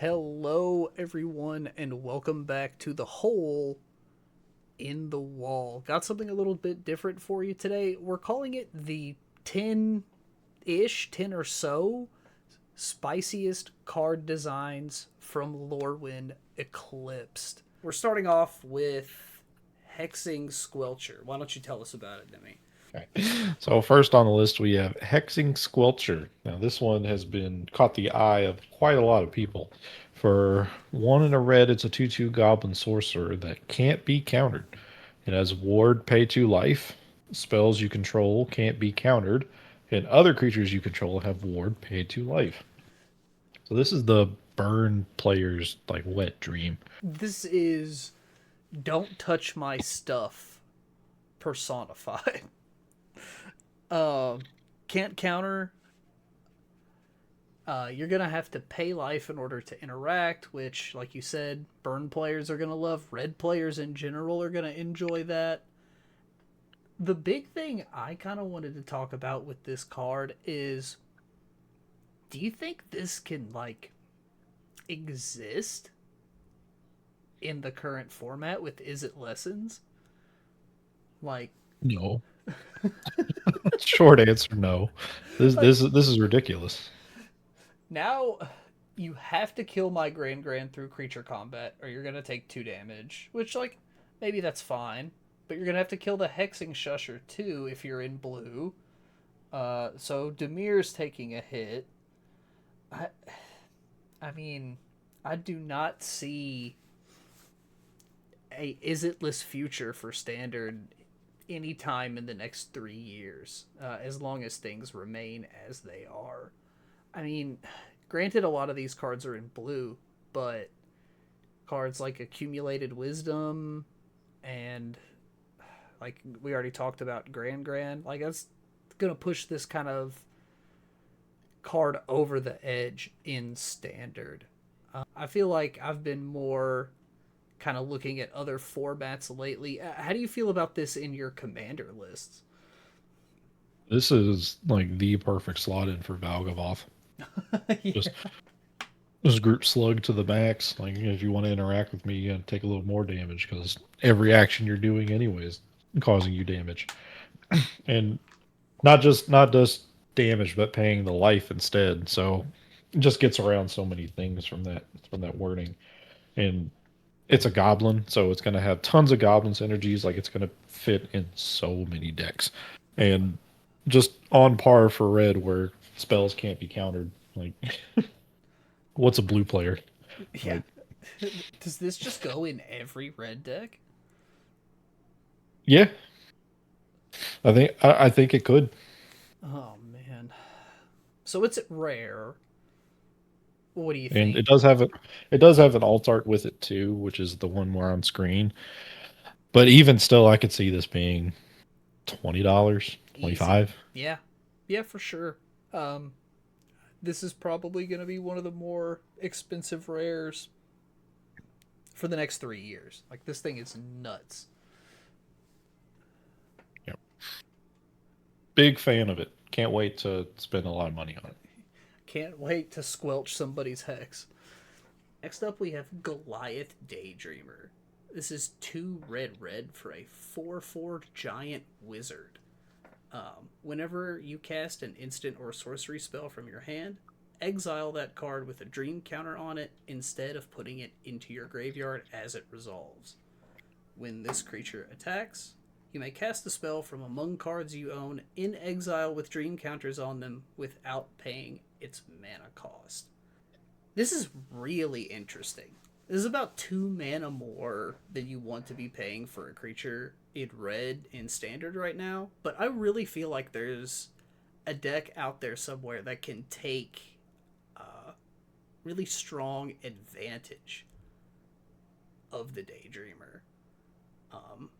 Hello, everyone, and welcome back to the Hole in the Wall. Got something a little bit different for you today. We're calling it the 10 ish, 10 or so spiciest card designs from Lorwyn Eclipsed. We're starting off with Hexing Squelcher. Why don't you tell us about it, Nemy? Okay. So first on the list we have Hexing Squelcher. Now this one has been caught the eye of quite a lot of people. For one in a red, it's a 2/2 goblin sorcerer that can't be countered. It has ward pay 2 life. Spells you control can't be countered, and other creatures you control have ward pay 2 life. So this is the burn player's like wet dream. This is Don't Touch My Stuff personified. Can't counter. You're gonna have to pay life in order to interact, which, like you said, burn players are gonna love. Red players in general are gonna enjoy that. The big thing I kind of wanted to talk about with this card is, do you think this can like exist in the current format with Is It Lessons? Like, No. Short answer no. This like this is this is ridiculous. now you have to kill my Grand through creature combat, or you're gonna take 2 damage. Which, like, maybe that's fine, but you're gonna have to kill the Hexing Shusher too if you're in blue. So Demir's taking a hit. I, I mean, I do not see a is-itless future for standard anytime in the next 3 years, as long as things remain as they are. I mean, granted, a lot of these cards are in blue, but cards like Accumulated Wisdom and, like we already talked about, Grand, like that's gonna push this kind of card over the edge in standard. I feel like I've been more kind of looking at other formats lately. How do you feel about this in your commander lists? This is like the perfect slot in for Valgavoth. Yeah. Just just group slug to the max. Like if you want to interact with me, you gotta take a little more damage because every action you're doing anyways causing you damage. And not just damage, but paying the life instead. So it just gets around so many things from that wording. And it's a goblin, so it's gonna have tons of goblin synergies. Like it's gonna fit in so many decks. And just on par for red where spells can't be countered. Like what's a blue player? Yeah. Like, Does this just go in every red deck? yeah, I think it could, Oh man. So it's rare. What do you and think? it does have an alt art with it too, which is the one more on screen. But even still, I could see this being $20, Easy. 25. Yeah. Yeah, for sure. Um this is probably going to be one of the more expensive rares for the next 3 years. Like, this thing is nuts. Yep. Big fan of it. Can't wait to spend a lot of money on it. Can't wait to squelch somebody's hex. Next up, we have Goliath Daydreamer. This is 2 red for a 4/4 giant wizard. Whenever you cast an instant or sorcery spell from your hand, exile that card with a dream counter on it instead of putting it into your graveyard as it resolves. When this creature attacks, you may cast a spell from among cards you own in exile with dream counters on them without paying its mana cost. This is really interesting. This is about 2 mana more than you want to be paying for a creature in red in standard right now, but I really feel like there's a deck out there somewhere that can take really strong advantage of the Daydreamer. Um,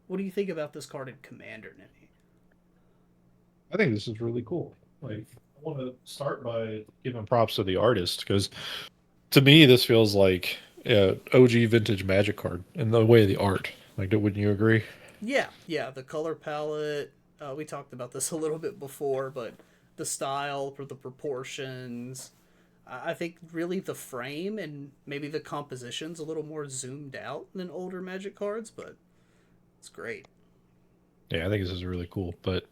what do you think about this card in Commander, Nemy? I think this is really cool. Like, I want to start by giving props to the artist because to me, this feels like a OG vintage Magic card in the way of the art. Like, wouldn't you agree? Yeah, yeah, the color palette. We talked about this a little bit before, but the style for the proportions. I think really the frame and maybe the composition's a little more zoomed out than older Magic cards, but it's great. Yeah, I think this is really cool. But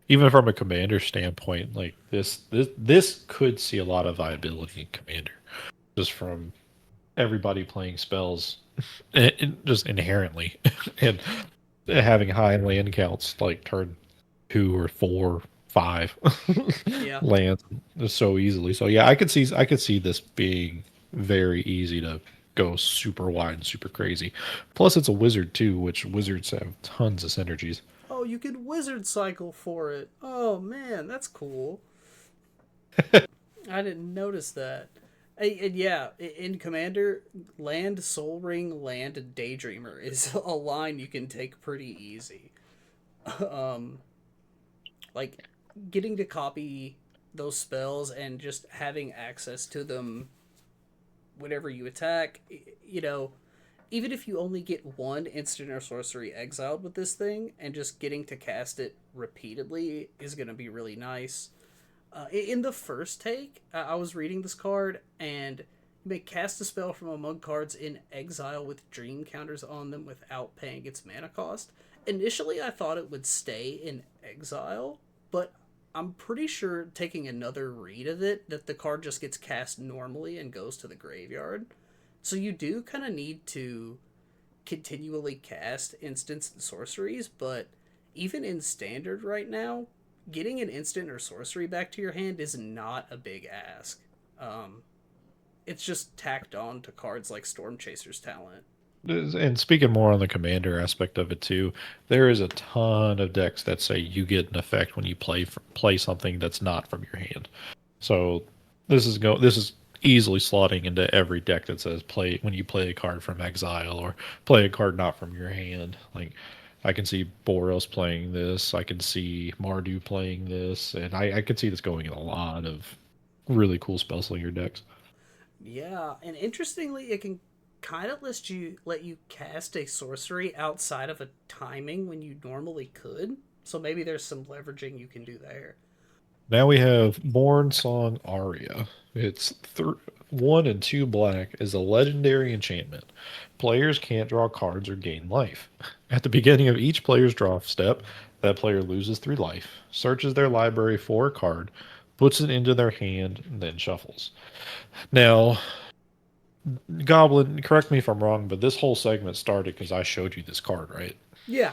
even from a commander standpoint, like this could see a lot of viability in commander, just from everybody playing spells, just inherently, and having high land counts, like turn 2 or 4, 5 Yeah. lands so easily. So yeah, I could see this being very easy to go super wide and super crazy. Plus, it's a wizard too, which wizards have tons of synergies. Oh, you could wizard cycle for it. Oh man, that's cool. I didn't notice that. And yeah, in Commander, land Soul Ring, land Daydreamer is a line you can take pretty easy. um, like getting to copy those spells and just having access to them whenever you attack, you know, even if you only get one instant or sorcery exiled with this thing, and just getting to cast it repeatedly is going to be really nice. In the first take, I was reading this card, and you may cast a spell from among cards in exile with dream counters on them without paying its mana cost. Initially, I thought it would stay in exile, but I'm pretty sure taking another read of it that the card just gets cast normally and goes to the graveyard. So you do kind of need to continually cast instants and sorceries, but even in standard right now, getting an instant or sorcery back to your hand is not a big ask. Um, it's just tacked on to cards like Storm Chaser's Talent. And speaking more on the commander aspect of it too, there is a ton of decks that say you get an effect when you play something that's not from your hand. So this is easily slotting into every deck that says play when you play a card from exile or play a card not from your hand. Like I can see Boros playing this, I can see Mardu playing this, and I could see this going in a lot of really cool spellslinger decks. Yeah, and interestingly, it can kind of let you cast a sorcery outside of a timing when you normally could. So maybe there's some leveraging you can do there. Now we have Born Song Aria. It's 1 and 2 black is a legendary enchantment. Players can't draw cards or gain life. At the beginning of each player's draw step, that player loses 3 life, searches their library for a card, puts it into their hand, and then shuffles. Now, Goblin, correct me if I'm wrong, but this whole segment started because I showed you this card, right? Yeah,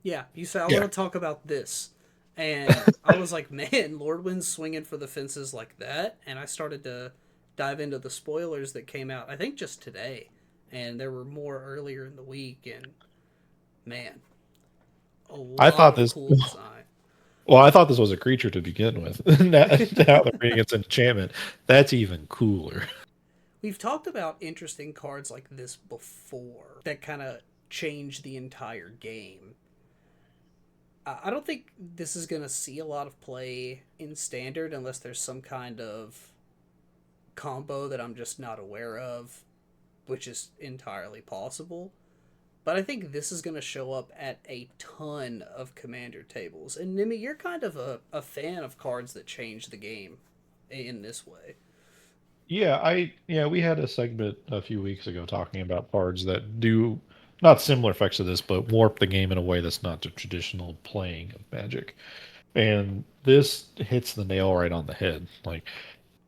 yeah. You said I want Yeah. to talk about this, and I was like, man, Lordwyn's swinging for the fences like that, and I started to dive into the spoilers that came out. I think just today, and there were more earlier in the week, and man, a I lot thought of this. cool design. Well, I thought this was a creature to begin with. Now they're reading it's an enchantment. That's even cooler. We've talked about interesting cards like this before that kind of change the entire game. I don't think this is going to see a lot of play in standard unless there's some kind of combo that I'm just not aware of, which is entirely possible. But I think this is going to show up at a ton of commander tables. And Nimi, you're kind of a fan of cards that change the game in this way. Yeah, we had a segment a few weeks ago talking about cards that do not similar effects to this, but warp the game in a way that's not the traditional playing of Magic. And this hits the nail right on the head. Like,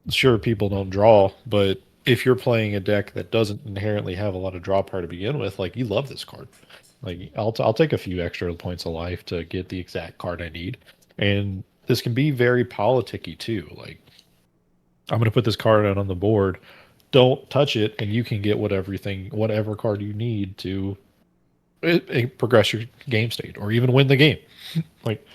sure, people don't draw, but if you're playing a deck that doesn't inherently have a lot of draw power to begin with, like you love this card. Like I'll take a few extra points of life to get the exact card I need, and this can be very politicky too. Like I'm going to put this card out on the board. Don't touch it, and you can get whatever card you need to progress your game state or even win the game. Like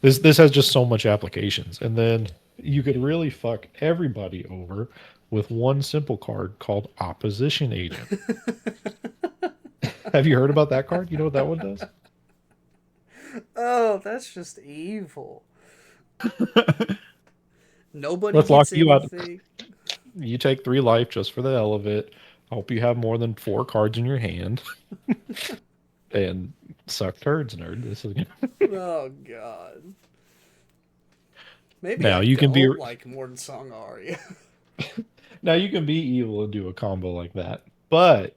this has just so much applications, and then you could really fuck everybody over with one simple card called Opposition Agent. Have you heard about that card? You know what that one does? Oh, that's just evil. Nobody Let's lock gets you out. anything. You take 3 life just for the hell of it. Hope you have more than 4 cards in your hand. And suck turds, nerd. This is Oh, God. Maybe now I you can be don't like Morton Song Aria. Now you can be evil and do a combo like that, but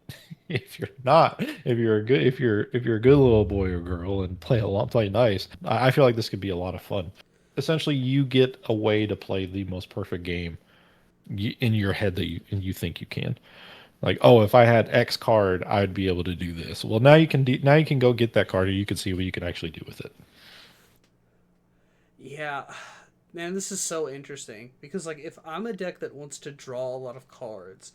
if you're not, if you're a good little boy or girl and play nice, I feel like this could be a lot of fun. Essentially, you get a way to play the most perfect game in your head that you think you can. Like, oh, if I had X card, I'd be able to do this. Well, now you can go get that card, and you can see what you can actually do with it. Yeah, man, this is so interesting because like if I'm a deck that wants to draw a lot of cards,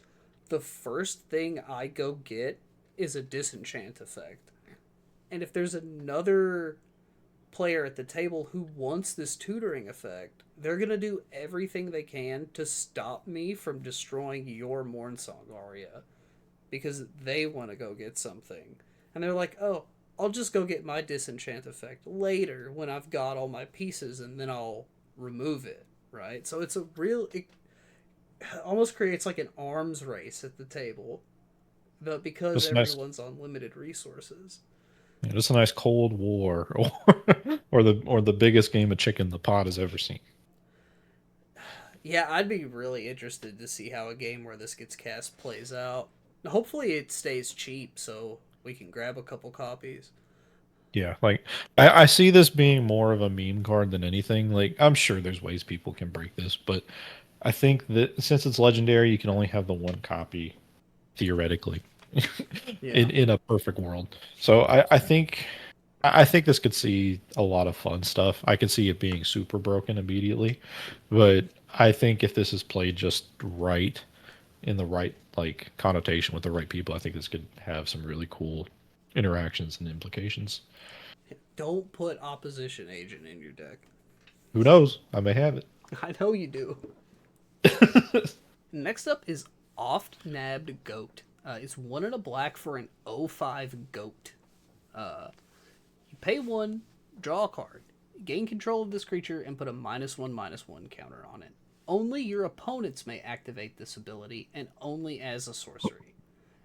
the first thing I go get is a disenchant effect. And if there's another player at the table who wants this tutoring effect, they're going to do everything they can to stop me from destroying your Mornsong Aria because they want to go get something. And they're like, oh, I'll just go get my disenchant effect later when I've got all my pieces and then I'll remove it, right? So it's a real. It almost creates like an arms race at the table, but because Just a nice, everyone's on limited resources. just a nice Cold War, or the biggest game of chicken the pot has ever seen. Yeah, I'd be really interested to see how a game where this gets cast plays out. Hopefully, it stays cheap so we can grab a couple copies. Yeah, like I see this being more of a meme card than anything. Like I'm sure there's ways people can break this, but I think that since it's legendary, you can only have the one copy theoretically Yeah. in a perfect world. So I think this could see a lot of fun stuff. I could see it being super broken immediately, but I think if this is played just right in the right like connotation with the right people, I think this could have some really cool interactions and implications. Don't put opposition agent in your deck. Who knows? I may have I know you do. it. Next up is Oft Nabbed Goat. It's one in a black for an 0/5 goat. You pay one, draw a card, gain control of this creature, and put a -1/-1 counter on it. Only your opponents may activate this ability, and only as a sorcery.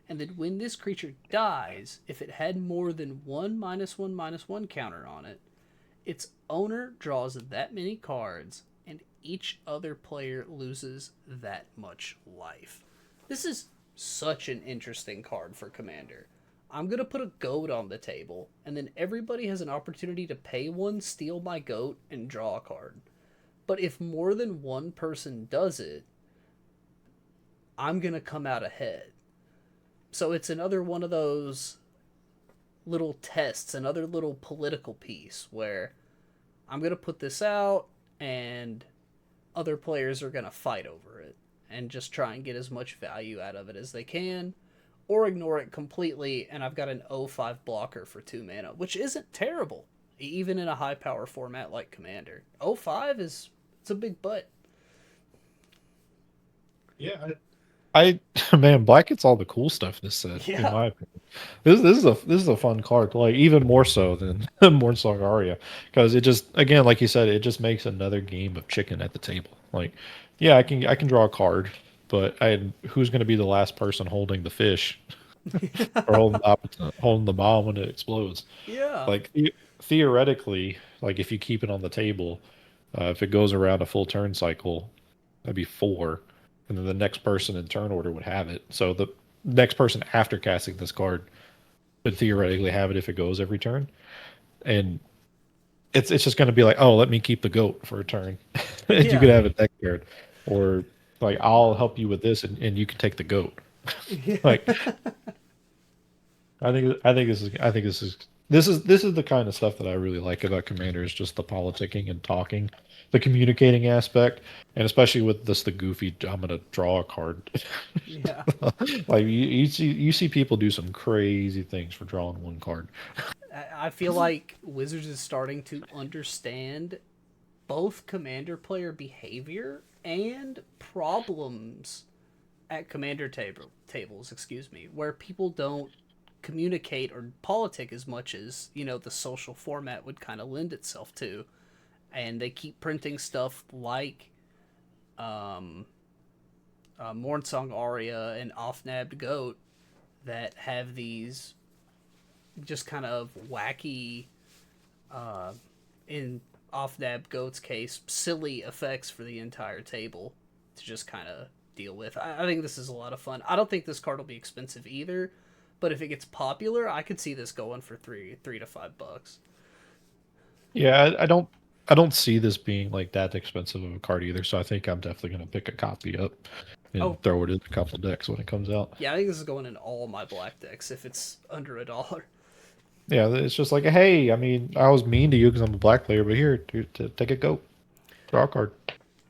And then when this creature dies, if it had more than one -1/-1 counter on it, its owner draws that many cards, and each other player loses that much life. This is such an interesting card for Commander. I'm going to put a goat on the table, and then everybody has an opportunity to pay one, steal my goat, and draw a card. But if more than one person does it, I'm going to come out ahead. So it's another one of those little tests, another little political piece where I'm going to put this out and other players are going to fight over it and just try and get as much value out of it as they can or ignore it completely, and I've got an 0/5 blocker for 2 mana, which isn't terrible even in a high power format like Commander. 0/5 is it's a big butt. Yeah, I man, Black gets all the cool stuff this set, in Yeah. my opinion. This is a fun card to play, even more so than Mornsong Aria, because it just again, like you said, it just makes another game of chicken at the table. Like, yeah, I can draw a card, but who's going to be the last person holding the fish or holding the bomb when it explodes? Yeah. Like theoretically, like if you keep it on the table, if it goes around a full turn cycle, that'd be four, and then the next person in turn order would have it. So the next person after casting this card could theoretically have it if it goes every turn, and it's just going to be like, oh, let me keep the goat for a turn, and you could Yeah. have a deck card, or like I'll help you with this, and you can take the goat. Yeah. Like I think this is the kind of stuff that I really like about Commander is just the politicking and talking, the communicating aspect, and especially with this the goofy I'm gonna draw a card. Yeah. Like you see people do some crazy things for drawing one card. I feel like Wizards is starting to understand both commander player behavior and problems at tables, excuse me, where people don't communicate or politic as much as, the social format would kind of lend itself to. And they keep printing stuff like Mornsong Aria and Off-Nabbed Goat that have these just kind of wacky, in Off-Nabbed Goat's case, silly effects for the entire table to just kind of deal with. I think this is a lot of fun. I don't think this card will be expensive either, but if it gets popular, I could see this going for three to $5. Yeah, I don't see this being like that expensive of a card either. So I think I'm definitely gonna pick a copy up and Oh, throw it in a couple decks when it comes out. yeah, I think this is going in all my black decks if it's under $1. Yeah, it's just like, hey, I mean, I was mean to you because I'm a black player, but here, dude, take a go, draw a card.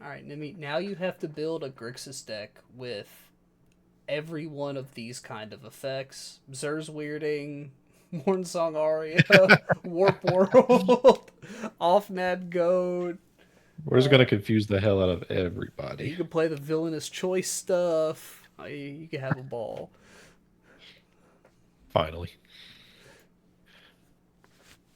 All right, Nemy, now you have to build a Grixis deck with every one of these kind of effects: Zer's Weirding, Mornsong Aria, Warp World, Off Map Goat. We're just gonna confuse the hell out of everybody. You can play the villainous choice stuff. You can have a ball. Finally.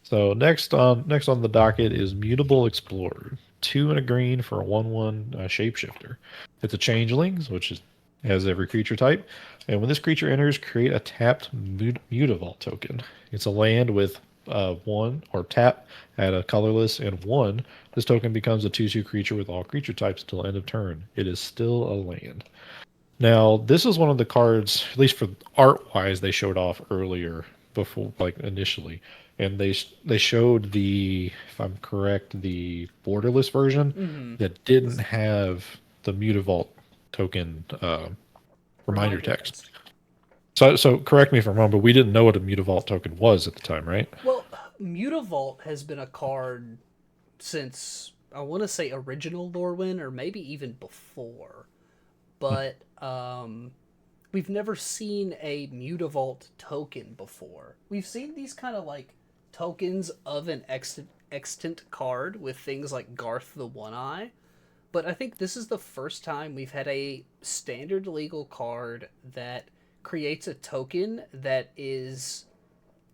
So next on the docket is Mutable Explorer. 2 and a green for a 1/1 shapeshifter. It's a changeling, which has every creature type. And when this creature enters, create a tapped Mutavault token. It's a land with 1 or tap, add a colorless, and 1. This token becomes a 2/2 creature with all creature types until end of turn. It is still a land. Now, this is one of the cards, at least for art wise, they showed off earlier before, like initially, and they showed the, if I'm correct, the borderless version that didn't have the Mutavault token reminder text. So correct me if I'm wrong, but we didn't know what a Mutavault token was at the time, right? Well, Mutavault has been a card since, I want to say, original Lorwyn, or maybe even before. But we've never seen a Mutavault token before. We've seen these kind of like tokens of an extant card with things like Garth the One Eye, but I think this is the first time we've had a standard legal card that creates a token that is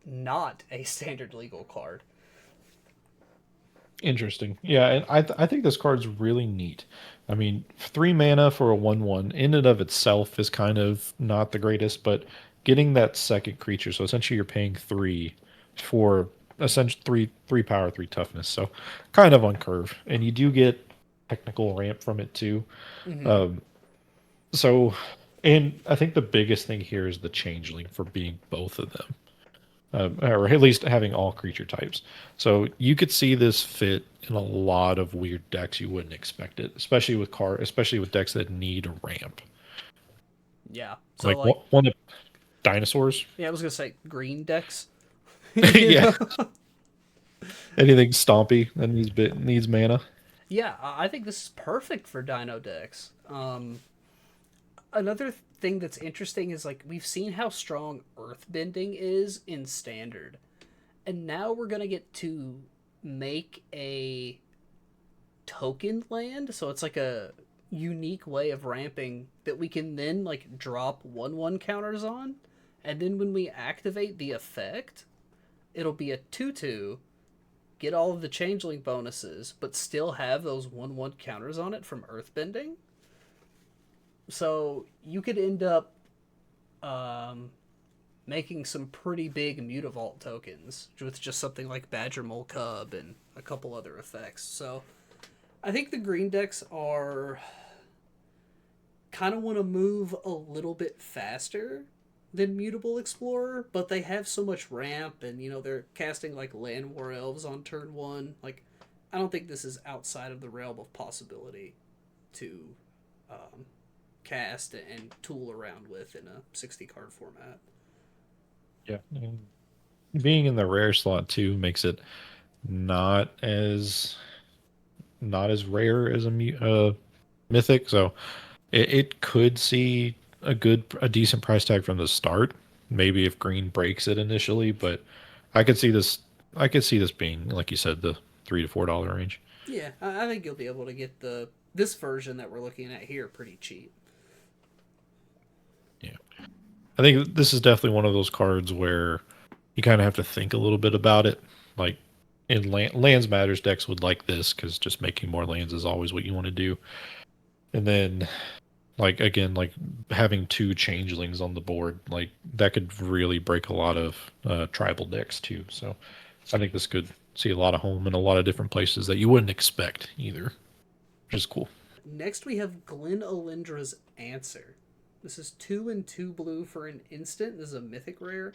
not a standard legal card. Interesting. Yeah, and I think this card's really neat. I mean, 3 mana for a 1/1 in and of itself is kind of not the greatest, but getting that second creature, so essentially you're paying 3 for essentially three power, 3 toughness, so kind of on curve, and you do get technical ramp from it too. Um, so, and I think the biggest thing here is the changeling for being both of them. Or at least having all creature types. So you could see this fit in a lot of weird decks you wouldn't expect it, especially with decks that need a ramp. Yeah. So Like like, one of dinosaurs. yeah, I was gonna say green decks. Yeah, anything stompy that needs mana. Yeah, I think this is perfect for Dino decks. Another thing that's interesting is like we've seen how strong earthbending is in standard, and now we're gonna get to make a token land, so it's like a unique way of ramping that we can then like drop 1/1 counters on, and then when we activate the effect, it'll be a 2/2, get all of the changeling bonuses, but still have those 1/1 counters on it from earthbending. So you could end up making some pretty big Mutavault tokens with just something like Badger Mole Cub and a couple other effects. So I think the green decks are kind of want to move a little bit faster than Mutable Explorer, but they have so much ramp, and they're casting like Land War Elves on turn one. Like, I don't think this is outside of the realm of possibility to cast and tool around with in a 60 card format. Yeah, and being in the rare slot too makes it not as not as rare as a mythic. So it could see a decent price tag from the start. Maybe if green breaks it initially, but I could see this. I could see this being, like you said, the $3 to $4 range. Yeah, I think you'll be able to get this version that we're looking at here pretty cheap. Yeah, I think this is definitely one of those cards where you kind of have to think a little bit about it. Like in lands matters decks would like this because just making more lands is always what you want to do. And then like again, like having 2 changelings on the board, like that could really break a lot of tribal decks too. So I think this could see a lot of home in a lot of different places that you wouldn't expect either, which is cool. Next, we have Glen Alindra's Answer. This is 2 and 2 blue for an instant. This is a mythic rare.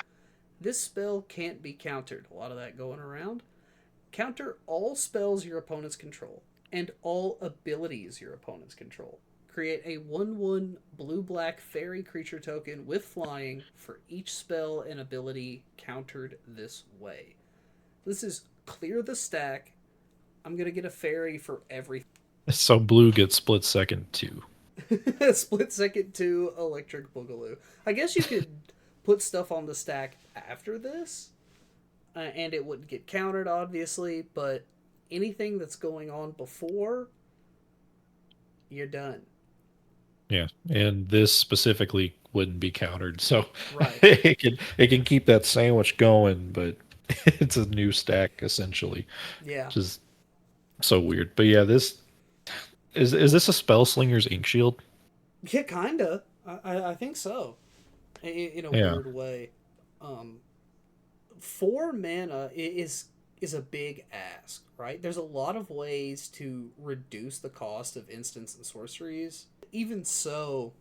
This spell can't be countered. A lot of that going around. Counter all spells your opponents control and all abilities your opponents control. Create a 1/1 blue-black fairy creature token with flying for each spell and ability countered this way. This is clear the stack. I'm going to get a fairy for every So blue gets split second too. split second to electric boogaloo. I guess you could put stuff on the stack after this, and it wouldn't get countered, obviously, but anything that's going on before, you're done. Yeah, and this specifically wouldn't be countered, so Right. it can keep that sandwich going, but it's a new stack essentially, Yeah. which is so weird. But yeah, this is this a spell slinger's ink shield? Yeah, kinda. I think so. In a Yeah, weird way. Um, 4 mana is a big ask, right? There's a lot of ways to reduce the cost of instants and sorceries. Even so,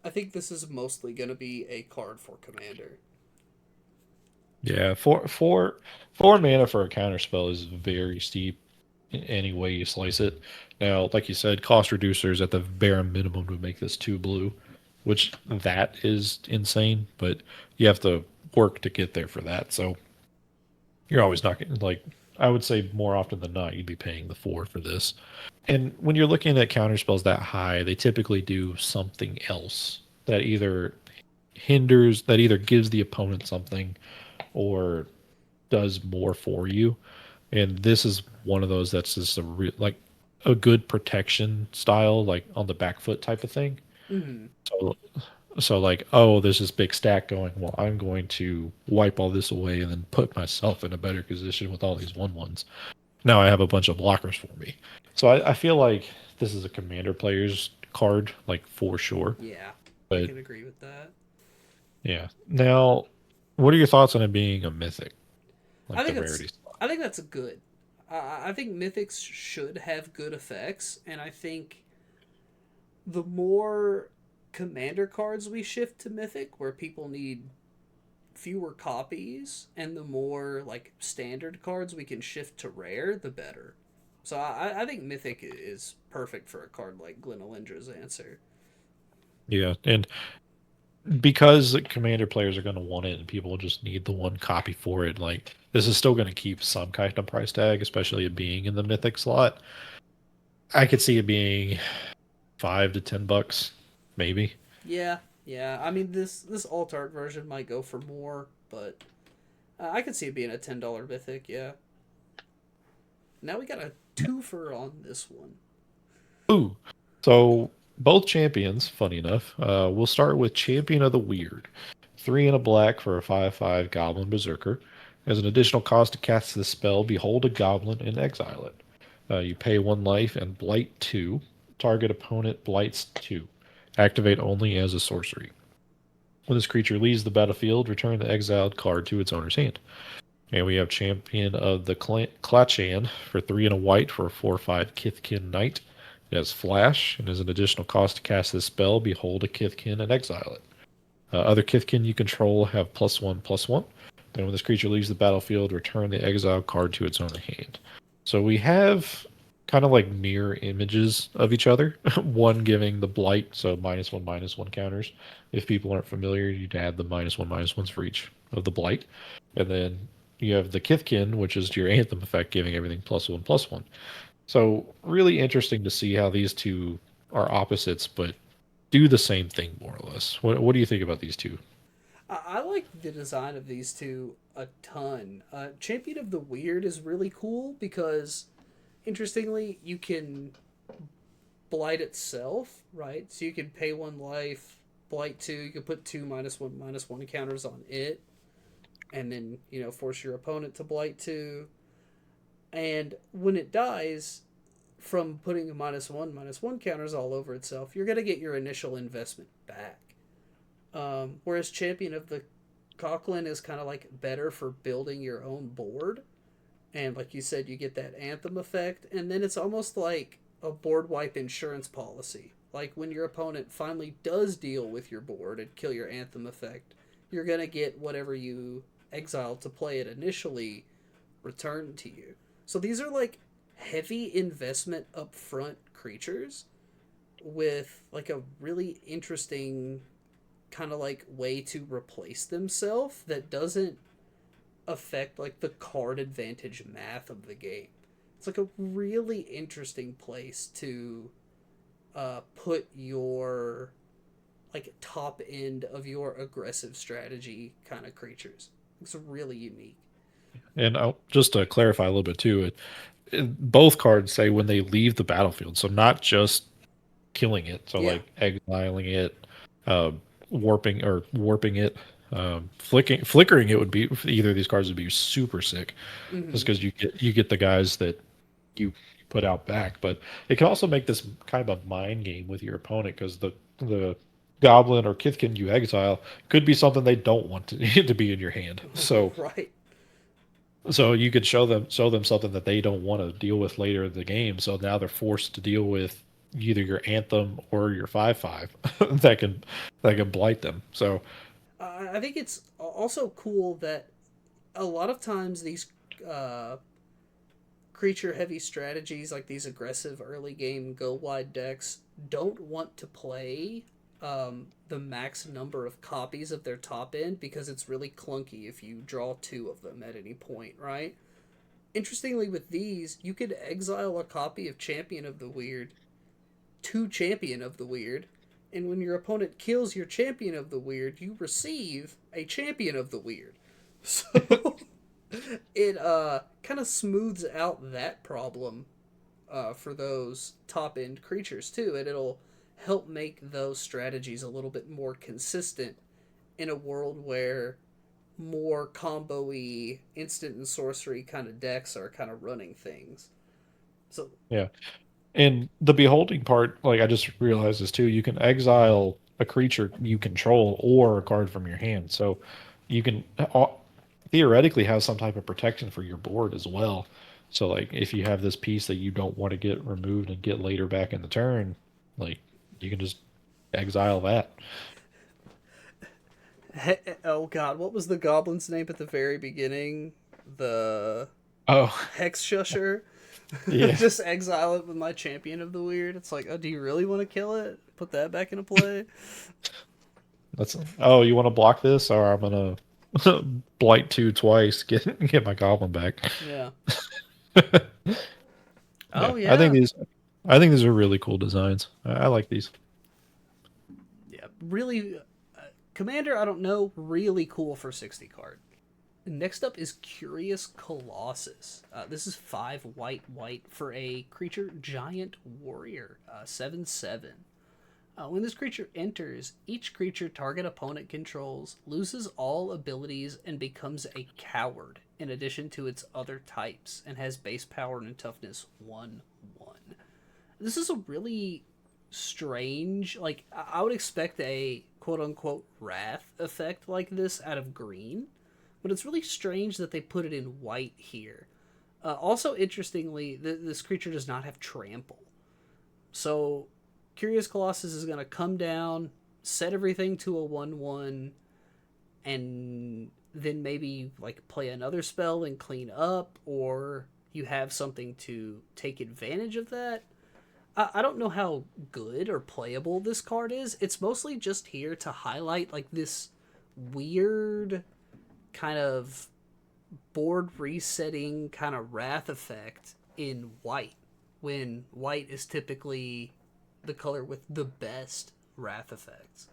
I think this is mostly going to be a card for Commander. yeah. Four mana for a counter spell is very steep in any way you slice it. Now, like you said, cost reducers at the bare minimum would make this 2 blue, which that is insane, but you have to work to get there for that. So you're always not getting, like, I would say more often than not, you'd be paying the 4 for this. And when you're looking at counter spells that high, they typically do something else that either gives the opponent something or does more for you. And this is one of those that's just like a good protection style, like on the back foot type of thing. Mm-hmm. So, so like, oh, there's this big stack going. Well, I'm going to wipe all this away and then put myself in a better position with all these 1/1s. Now I have a bunch of blockers for me. So I feel like this is a commander player's card, like for sure. Yeah, I But can agree with that. yeah. Now, what are your thoughts on it being a mythic, I like the think that's rarities? I think that's a good. I think mythics should have good effects, and I think the more commander cards we shift to mythic, where people need fewer copies, and the more like standard cards we can shift to rare, the better. So I think mythic is perfect for a card like Glenalindra's Answer. Yeah, and because commander players are going to want it and people just need the one copy for it, like this is still going to keep some kind of price tag, especially it being in the mythic slot. I could see it being $5 to $10, maybe. Yeah, yeah. I mean this alt art version might go for more, but I could see it being a $10 mythic. Yeah. Now we got a twofer on this one. Ooh, so both champions, funny enough. We'll start with Champion of the Weird. 3 and a black for a 5/5 Goblin Berserker. As an additional cost to cast this spell, behold a goblin and exile it. You pay 1 life and blight 2. Target opponent blights 2. Activate only as a sorcery. When this creature leaves the battlefield, return the exiled card to its owner's hand. And we have Champion of the Klachan for 3 and a white for a 4/5 Kithkin Knight. It has Flash, and as an additional cost to cast this spell, behold a Kithkin and exile it. Other Kithkin you control have +1/+1. And when this creature leaves the battlefield, return the exiled card to its owner hand. So we have kind of like mirror images of each other. One giving the blight, so -1/-1 counters. If people aren't familiar, you'd add the -1/-1s for each of the blight. And then you have the Kithkin, which is your anthem effect, giving everything +1/+1. So really interesting to see how these two are opposites, but do the same thing more or less. What do you think about these two? I like the design of these two a ton. Champion of the Weird is really cool because, interestingly, you can blight itself, right? So you can pay 1 life, blight 2. You can put 2 -1/-1 counters on it, and then force your opponent to blight 2. And when it dies, from putting a -1/-1 counters all over itself, you're gonna get your initial investment back. Whereas Champion of the Cochlin is kind of like better for building your own board, and like you said, you get that anthem effect, and then it's almost like a board wipe insurance policy. Like when your opponent finally does deal with your board and kill your anthem effect, you're gonna get whatever you exiled to play it initially returned to you. So these are like heavy investment upfront creatures with like a really interesting kind of like way to replace themselves that doesn't affect like the card advantage math of the game. It's like a really interesting place to put your like top end of your aggressive strategy kind of creatures. It's really unique. And just to clarify a little bit too, both cards say when they leave the battlefield, so not just killing it, so Yeah. like exiling it, uh, warping it, flickering it would be, either of these cards would be super sick, just Mm-hmm. because you get the guys that you put out back. But it can also make this kind of a mind game with your opponent, because the goblin or kithkin you exile could be something they don't want to to be in your hand. So Right. you could show them something that they don't want to deal with later in the game. So now they're forced to deal with either your anthem or your 5/5 that can blight them. So I think it's also cool that a lot of times these uh, creature heavy strategies, like these aggressive early game go wide decks, don't want to play the max number of copies of their top end because it's really clunky if you draw two of them at any point, right? Interestingly, with these, you could exile a copy of Champion of the Weird to Champion of the Weird, and when your opponent kills your Champion of the Weird, you receive a Champion of the Weird. So it kind of smooths out that problem for those top end creatures too, and it'll help make those strategies a little bit more consistent in a world where more combo-y instant and sorcery kind of decks are kind of running things. So yeah. And the beholding part, like I just realized this too, you can exile a creature you control or a card from your hand. So you can theoretically have some type of protection for your board as well. So like if you have this piece that you don't want to get removed and get later back in the turn, like you can just exile that. oh god, what was the goblin's name at the very beginning? The Oh, Hex Shusher. yeah. Just exile it with my Champion of the Weird. It's like, oh, do you really want to kill it? Put that back into play. That's oh, you want to block this, or I'm gonna blight two twice, get my goblin back. Yeah. Yeah, Oh I think yeah. these are really cool designs. I like these. Yeah. Really, Commander. I don't know. Really cool for 60 card. Next up is Curious Colossus. This is 5 white white for a creature giant warrior. 7/7. When this creature enters, each creature target opponent controls loses all abilities and becomes a coward, in addition to its other types, and has base power and toughness 1/1. This is a really strange, like, I would expect a quote unquote wrath effect like this out of green, but it's really strange that they put it in white here. Also, interestingly, this creature does not have trample. So Curious Colossus is going to come down, set everything to a 1/1, and then maybe like play another spell and clean up, or you have something to take advantage of that. I don't know how good or playable this card is. It's mostly just here to highlight like this weird kind of board resetting kind of wrath effect in white, when white is typically the color with the best wrath effects.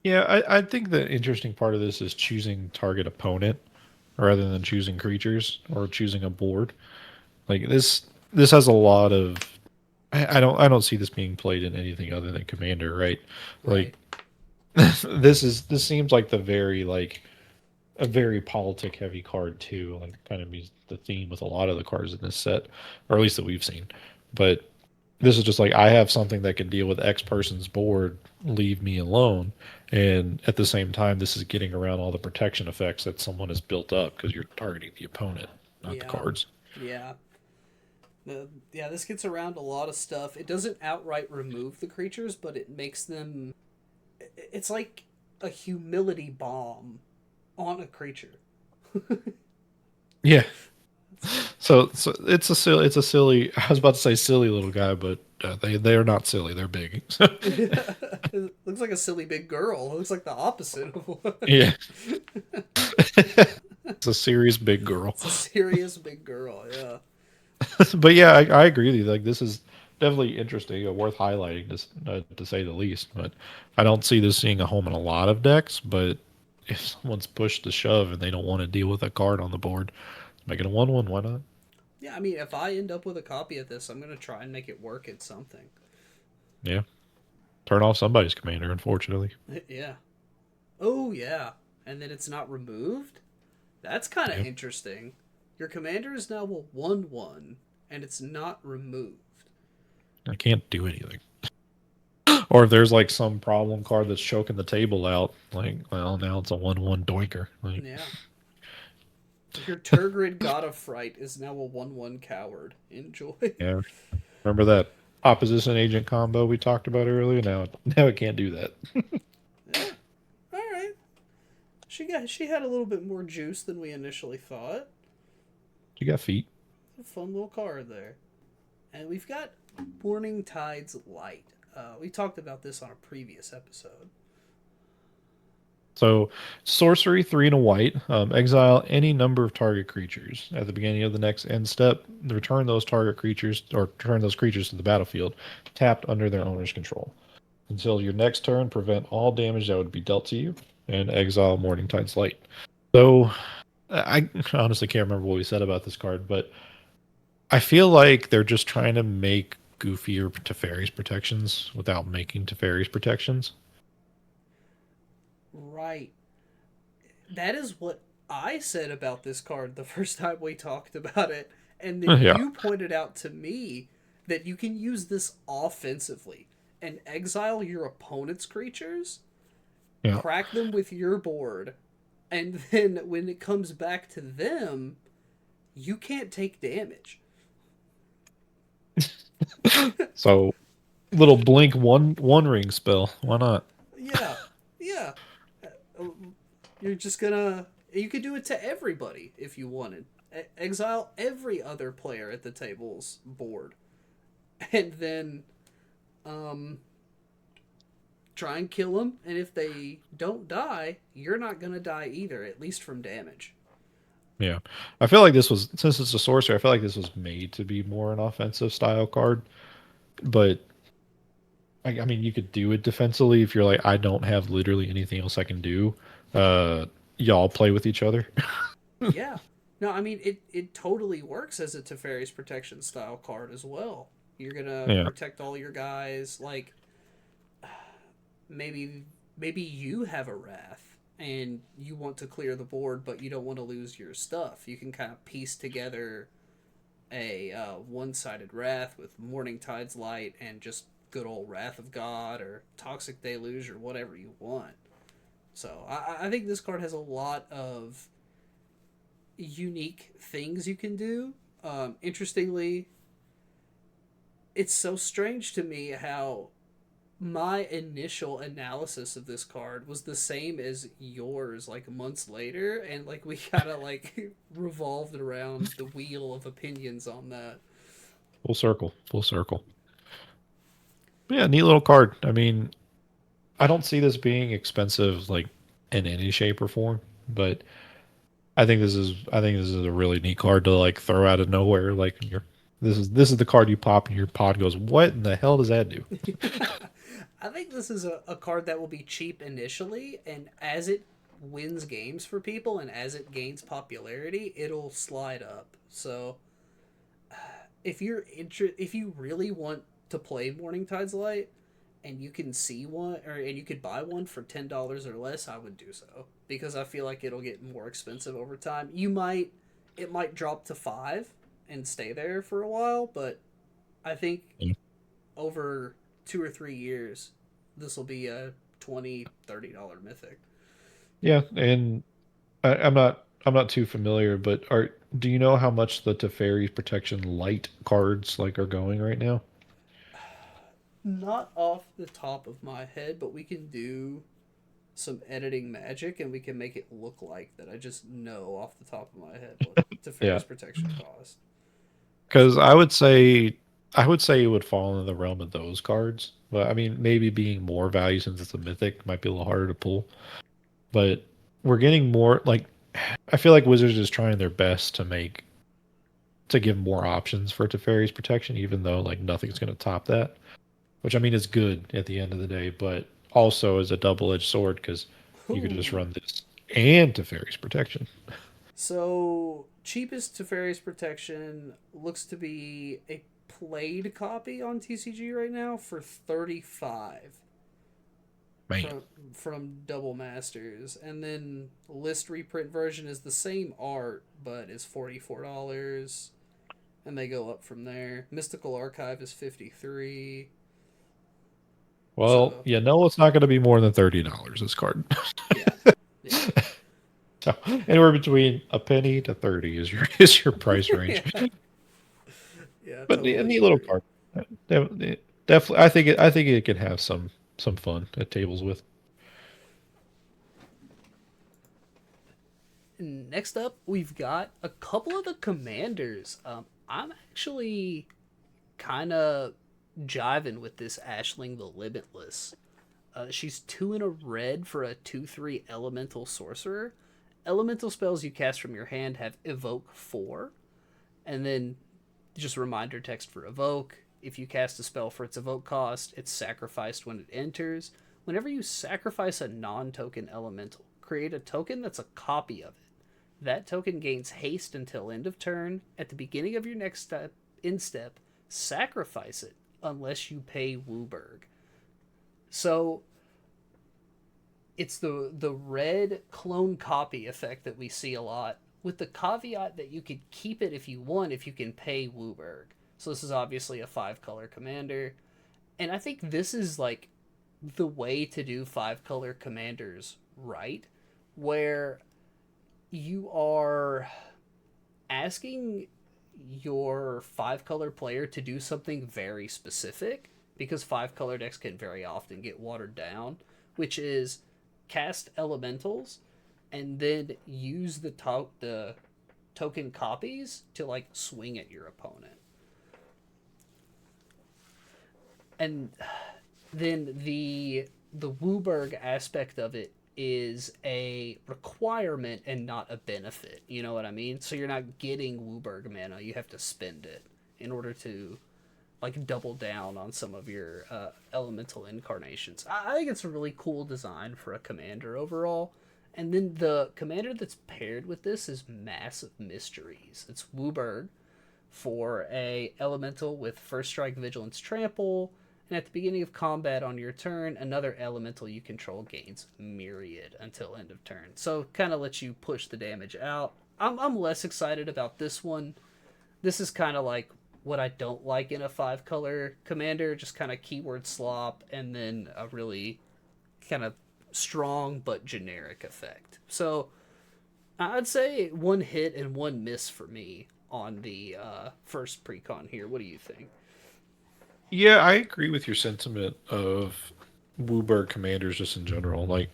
Yeah, I think the interesting part of this is choosing target opponent rather than choosing creatures or choosing a board. Like this has a lot of I don't see this being played in anything other than Commander, right? Right. Like this seems like a very politic heavy card too, like kind of be the theme with a lot of the cards in this set, or at least that we've seen. But this is just like I have something that can deal with X person's board, leave me alone. And at the same time, this is getting around all the protection effects that someone has built up because you're targeting the opponent, not the Yeah. cards. Yeah. Yeah, this gets around a lot of stuff. It doesn't outright remove the creatures, but it makes them. It's like a humility bomb on a creature. Yeah. So it's a silly. I was about to say silly little guy, but they are not silly. They're big. It looks like a silly big girl. It looks like the opposite of what. Yeah. It's a serious big girl. It's a serious big girl, yeah. But yeah, I agree with you. Like this is definitely interesting, worth highlighting, to say the least. But I don't see this seeing a home in a lot of decks. But if someone's pushed to shove and they don't want to deal with a card on the board, make it a 1/1. Why not? Yeah, I mean, if I end up with a copy of this, I'm gonna try and make it work at something. Yeah. Turn off somebody's commander, unfortunately. Yeah. Oh yeah, and then it's not removed. That's kind of Yeah. interesting. Your commander is now a 1/1, and it's not removed. I can't do anything. Or if there's like some problem card that's choking the table out, like, well, now it's a 1/1 doinker. Like, Yeah. Your Turgrid God of Fright is now a 1/1 coward. Enjoy. yeah. Remember that opposition agent combo we talked about earlier? Now it can't do that. Yeah. All right. She had a little bit more juice than we initially thought. You got feet. A fun little card there. And we've got Morning Tide's Light. We talked about this on a previous episode. So, sorcery, 3 and a white. Exile any number of target creatures. At the beginning of the next end step, return those target creatures, or return those creatures to the battlefield, tapped under their owner's control. Until your next turn, prevent all damage that would be dealt to you, and exile Morningtide's Light. So, I honestly can't remember what we said about this card, but I feel like they're just trying to make goofier Teferi's protections without making Teferi's protections. Right. That is what I said about this card the first time we talked about it. And then Yeah, you pointed out to me that you can use this offensively and exile your opponent's creatures, yeah. crack them with your board, and then when it comes back to them, you can't take damage. So, little blink one ring spell. Why not? Yeah, yeah. Uh, You're just gonna. You could do it to everybody if you wanted. Exile every other player at the table's board, and then um, try and kill them. And if they don't die, you're not gonna die either, at least from damage. Yeah, I feel like this was, since it's a sorcerer, I feel like this was made to be more an offensive style card. But I mean, you could do it defensively if you're like, I don't have literally anything else I can do. Uh, y'all play with each other. Yeah. No, I mean it totally works as a Teferi's protection style card as well. You're gonna Yeah, protect all your guys. Like maybe you have a wrath and you want to clear the board, but you don't want to lose your stuff. You can kind of piece together a one-sided wrath with Morning Tide's Light and just good old Wrath of God or Toxic Deluge or whatever you want. So I think this card has a lot of unique things you can do. Interestingly, it's so strange to me how my initial analysis of this card was the same as yours like months later, and like we kind of like revolved around the wheel of opinions on that. full circle, full circle. But yeah, neat little card. I mean, I don't see this being expensive like in any shape or form, but I think this is a really neat card to like throw out of nowhere. Like you're this is the card you pop and your pod goes, what in the hell does that do? I think this is a card that will be cheap initially, and as it wins games for people and as it gains popularity, it'll slide up. So if you really want to play Morning Tide's Light and you can see one or and you could buy one for $10 or less, I would do so because I feel like it'll get more expensive over time. It might drop to 5 and stay there for a while, but I think Yeah. over 2 or 3 years this will be a $20-$30 mythic. Yeah, and I'm not. I'm not too familiar, but do you know how much the Teferi's Protection Light cards like are going right now? Not off the top of my head, but we can do some editing magic and we can make it look like that. I just know off the top of my head what Yeah, Teferi's protection cost. because So I would say it would fall in the realm of those cards. But I mean, maybe being more value since it's a mythic might be a little harder to pull. But we're getting more like I feel like Wizards is trying their best to give more options for Teferi's Protection, even though like nothing's going to top that. Which I mean is good at the end of the day, but also is a double-edged sword because you could just Ooh. run this and Teferi's Protection. So cheapest Teferi's protection looks to be a played copy on TCG right now for 35 Man, from Double Masters, and then list reprint version is the same art but is $44, and they go up from there. Mystical Archive is 53. well, So you know it's not going to be more than $30 this card. yeah, yeah, So anywhere between a penny to 30 is your price range. yeah, yeah. But a Totally neat little agree. card. Definitely, I think it can have some fun at tables with. Next up, we've got a couple of the commanders. I'm actually kind of jiving with this Ashling the Limitless. She's 2 in a red for a 2/3 elemental sorcerer. Elemental spells you cast from your hand have evoke 4, and then just reminder text for evoke. If you cast a spell for its evoke cost, it's sacrificed when it enters. Whenever you sacrifice a non token elemental, create a token that's a copy of it. That token gains haste until end of turn. At the beginning of your next step, in step, sacrifice it unless you pay Wooburg. So it's the red clone copy effect that we see a lot, with the caveat that you could keep it if you want if you can pay Wooburg. So this is obviously a 5 color commander, and I think this is like the way to do 5 color commanders right, where you are asking your 5 color player to do something very specific, because 5 color decks can very often get watered down, which is cast elementals and then use the token copies to like swing at your opponent. And then the Wooburg aspect of it is a requirement and not a benefit. You know what I mean? So you're not getting Wooburg mana. You have to spend it in order to like double down on some of your elemental incarnations. I think it's a really cool design for a commander overall. And then the commander that's paired with this is Massive Mysteries. It's Wooburg for a elemental with first strike, vigilance, trample, and at the beginning of combat on your turn, another elemental you control gains myriad until end of turn. So kind of lets you push the damage out. I'm less excited about this one. This is kind of like what I don't like in a 5 color commander, just kind of keyword slop and then a really kind of strong but generic effect. So I'd say one hit and one miss for me on the first precon here. What do you think? Yeah, I agree with your sentiment of Wooburg commanders just in general. Like,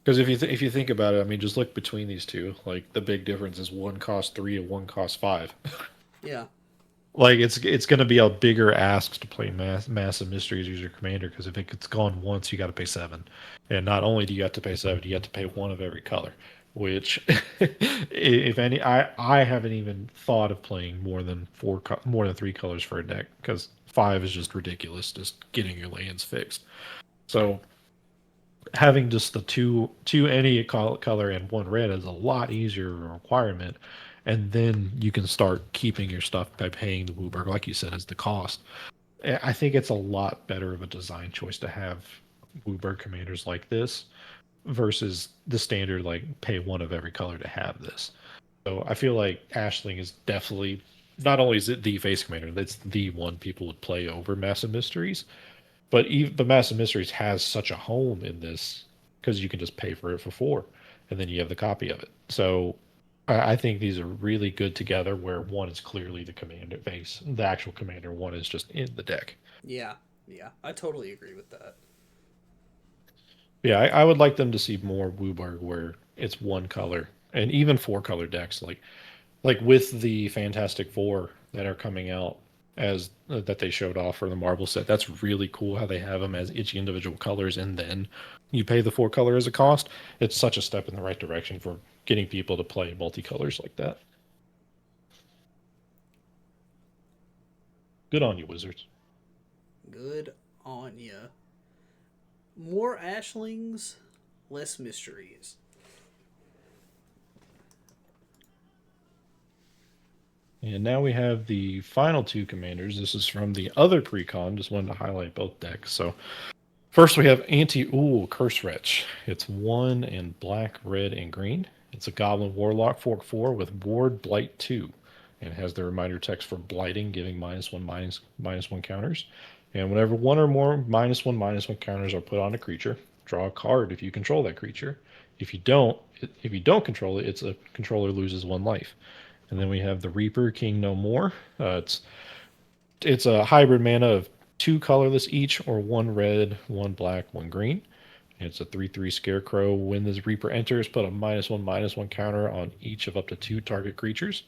because if you think about it, I mean, just look between these two. Like, the big difference is one costs 3 and one costs 5. Yeah, Like, it's going to be a bigger ask to play massive mysteries user commander because if it's gone once, you got to pay 7, and not only do you have to pay 7, you have to pay one of every color. Which, if any, I haven't even thought of playing more than 3 colors for a deck because 5 is just ridiculous. Just getting your lands fixed. So having just the two any color and one red is a lot easier requirement, and then you can start keeping your stuff by paying the Wooburg, like you said, as the cost. I think it's a lot better of a design choice to have Wooburg commanders like this versus the standard like pay one of every color to have this. So I feel like Ashling is definitely not only is it the face commander, that's the one people would play over Massive Mysteries, but even the Massive Mysteries has such a home in this because you can just pay for it for 4, and then you have the copy of it. So I think these are really good together where one is clearly the commander face, the actual commander, one is just in the deck. Yeah, yeah, I totally agree with that. Yeah, I would like them to see more Wooburg where it's one color and even four color decks like with the Fantastic Four that are coming out as that they showed off for the Marvel set. That's really cool how they have them as each individual colors and then you pay the four color as a cost. It's such a step in the right direction for getting people to play multicolors like that. Good on you, Wizards. Good on ya. More ashlings, less mysteries. And now we have the final two commanders. This is from the other precon. Just wanted to highlight both decks. So first we have Anti-Ool Curse Wretch. It's one in black, red, and green. It's a Goblin Warlock Fork 4 with Ward Blight 2. And it has the reminder text for blighting, giving minus one counters. And whenever one or more minus one counters are put on a creature, draw a card if you control that creature. If you don't control it, it's a controller loses one life. And then we have the Reaper King No More. It's a hybrid mana of two colorless each, or one red, one black, one green. It's a 3/3 Scarecrow. When this Reaper enters, put a minus one counter on each of up to two target creatures.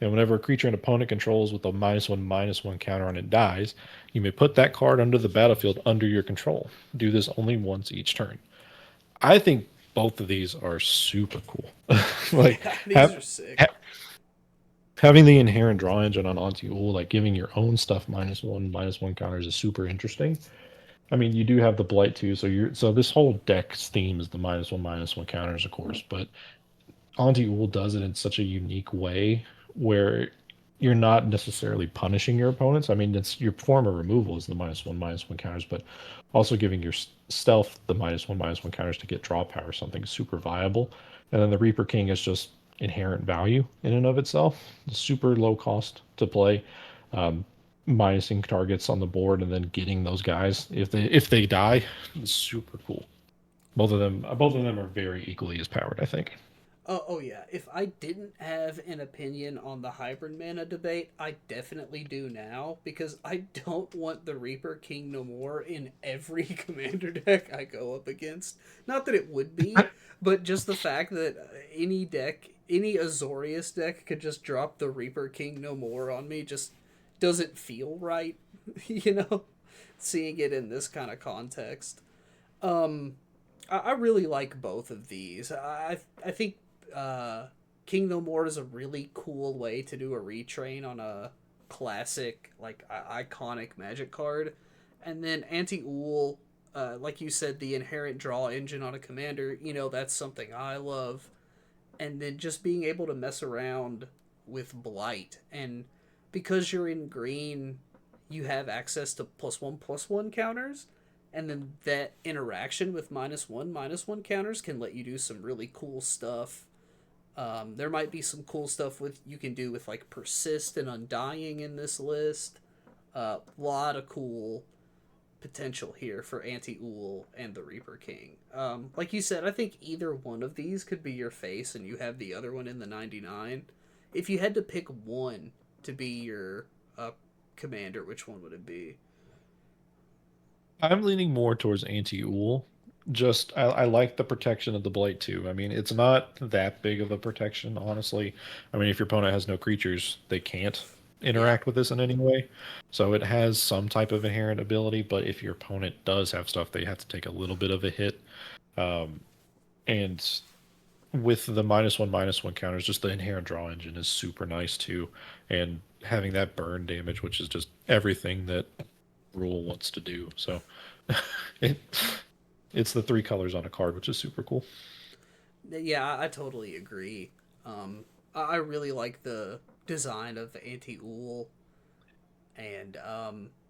And whenever a creature an opponent controls with a minus one counter on it dies, you may put that card under the battlefield under your control. Do this only once each turn. I think both of these are super cool. like Yeah, these have, are sick. ha- having the inherent draw engine on Anti-Ul, like giving your own stuff minus one counters is super interesting. I mean, you do have the blight too, so this whole deck's theme is the minus one counters, of course, but Anti-Ul does it in such a unique way where you're not necessarily punishing your opponents. I mean, it's your form of removal is the minus one counters, but also giving your stealth the minus one counters to get draw power, something super viable. And then the Reaper King is just inherent value in and of itself. Super low cost to play, um, minusing targets on the board and then getting those guys if they die. It's super cool. Both of them are very equally as powered, I think. Oh yeah. If I didn't have an opinion on the hybrid mana debate, I definitely do now because I don't want the Reaper King no more in every commander deck I go up against. Not that it would be, but just the fact that any deck, any Azorius deck could just drop the Reaper King no more on me just doesn't feel right, you know? Seeing it in this kind of context. Um I really like both of these. I think King No More is a really cool way to do a retrain on a classic, like iconic Magic card, and then Anti Ool, like you said, the inherent draw engine on a commander. You know that's something I love, and then just being able to mess around with Blight, and because you're in green, you have access to plus one counters, and then that interaction with minus one counters can let you do some really cool stuff. There might be some cool stuff with you can do with like persist and undying in this list. A lot of cool potential here for Anti Ool and the Reaper King. Like you said, I think either one of these could be your face, and you have the other one in the 99. If you had to pick one to be your commander, which one would it be? I'm leaning more towards anti-Ool. Just I like the protection of the blight too. I mean, it's not that big of a protection, honestly. I mean, if your opponent has no creatures, they can't Yeah, interact with this in any way. So it has some type of inherent ability, but if your opponent does have stuff, they have to take a little bit of a hit. Um, and with the minus one counters, just the inherent draw engine is super nice too. And having that burn damage, which is just everything that Rule wants to do. So it it's the three colors on a card, which is super cool. yeah, I totally agree. I really like the design of Anti Ool, and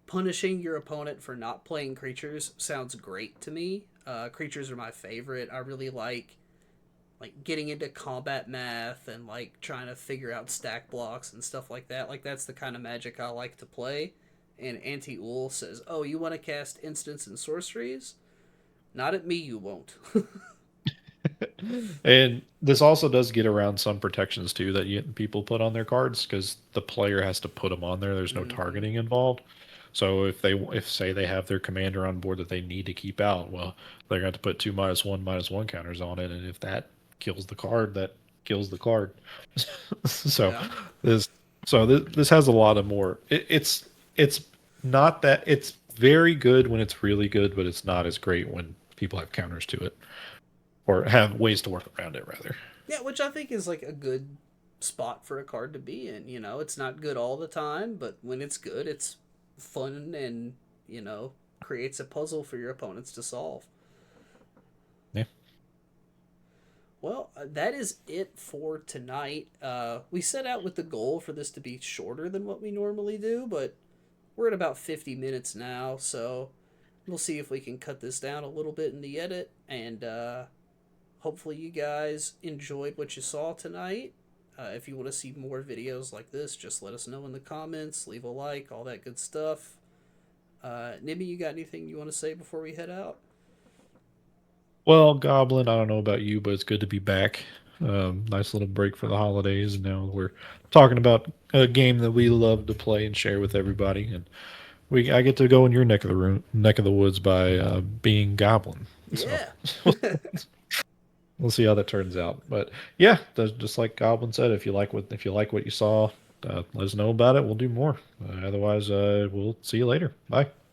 punishing your opponent for not playing creatures sounds great to me. Creatures are my favorite. I really like getting into combat math and like trying to figure out stack blocks and stuff like that. Like that's the kind of magic I like to play. And Anti Ool says, "Oh, you want to cast instants and sorceries? Not at me, you won't." And this also does get around some protections too that people put on their cards because the player has to put them on there. There's no Mm-hmm. targeting involved. So if say they have their commander on board that they need to keep out, well, they're going to put two -1/-1 counters on it, and if that kills the card, that kills the card. so Yeah. this this has a lot of more. It's not that it's very good when it's really good, but it's not as great when people have counters to it or have ways to work around it rather. Yeah, which I think is like a good spot for a card to be in. You know, it's not good all the time, but when it's good, it's fun and, you know, creates a puzzle for your opponents to solve. Yeah. Well, that is it for tonight. We set out with the goal for this to be shorter than what we normally do, but we're at about 50 minutes now, so we'll see if we can cut this down a little bit in the edit. And hopefully, you guys enjoyed what you saw tonight. If you want to see more videos like this, just let us know in the comments, leave a like, all that good stuff. Nimy, you got anything you want to say before we head out? Well, Goblin, I don't know about you, but it's good to be back. Nice little break for the holidays, and now we're talking about a game that we love to play and share with everybody. And I get to go in your neck of the woods by being Goblin. So Yeah. we'll see how that turns out. But yeah, just like Goblin said, if you like what you saw, let us know about it. We'll do more. Otherwise, we'll see you later. Bye.